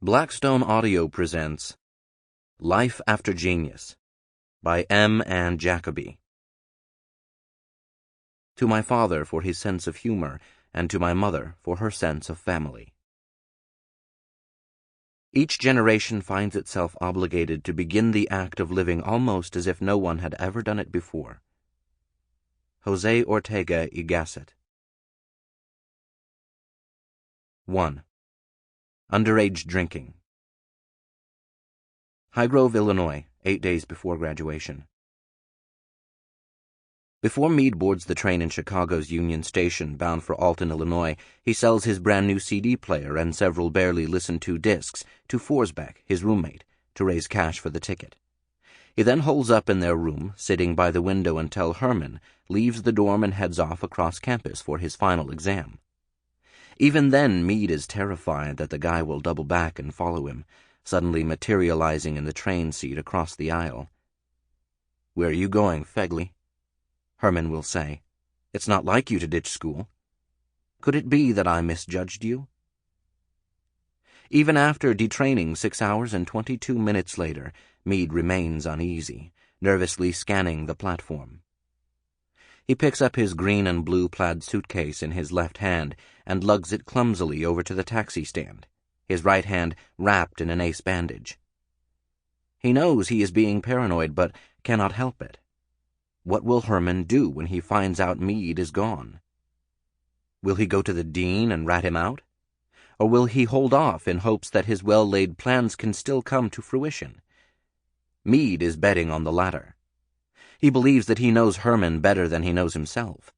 Blackstone Audio presents Life After Genius by M. and Jacoby. To my father for his sense of humor, and to my mother for her sense of family. Each generation finds itself obligated to begin the act of living almost as if no one had ever done it before. Jose Ortega y Gasset. 1. Underage drinking. Highgrove, Illinois, 8 days before graduation. Before Mead boards the train in Chicago's Union Station bound for Alton, Illinois, he sells his brand-new CD player and several barely listened-to discs to Forsbeck, his roommate, to raise cash for the ticket. He then holds up in their room, sitting by the window until Herman leaves the dorm and heads off across campus for his final exam. Even then, Mead is terrified that the guy will double back and follow him, suddenly materializing in the train seat across the aisle. "Where are you going, Fegley?" Herman will say. "It's not like you to ditch school. Could it be that I misjudged you?" Even after detraining 6 hours and 22 minutes later, Mead remains uneasy, nervously scanning the platform. He picks up his green and blue plaid suitcase in his left hand and lugs it clumsily over to the taxi stand, his right hand wrapped in an ace bandage. He knows he is being paranoid, but cannot help it. What will Herman do when he finds out Mead is gone? Will he go to the dean and rat him out? Or will he hold off in hopes that his well-laid plans can still come to fruition? Mead is betting on the latter. He believes that he knows Herman better than he knows himself.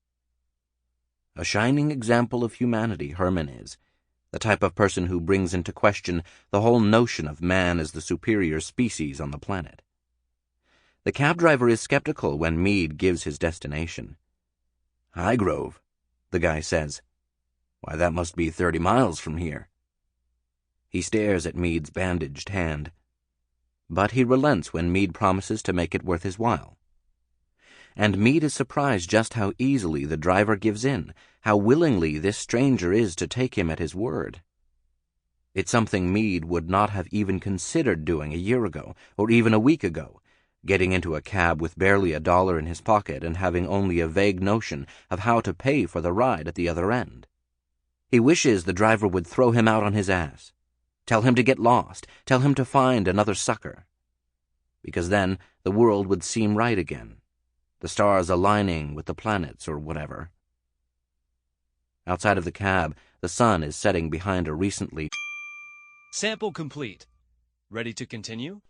A shining example of humanity, Herman is, the type of person who brings into question the whole notion of man as the superior species on the planet. The cab driver is skeptical when Mead gives his destination. "Highgrove," the guy says. "Why, that must be 30 miles from here." He stares at Mead's bandaged hand. But he relents when Mead promises to make it worth his while. And Mead is surprised just how easily the driver gives in, how willingly this stranger is to take him at his word. It's something Mead would not have even considered doing a year ago, or even a week ago, getting into a cab with barely $1 in his pocket and having only a vague notion of how to pay for the ride at the other end. He wishes the driver would throw him out on his ass, tell him to get lost, tell him to find another sucker. Because then the world would seem right again, the stars aligning with the planets or whatever. Outside of the cab, the sun is setting behind a recently... Sample complete. Ready to continue?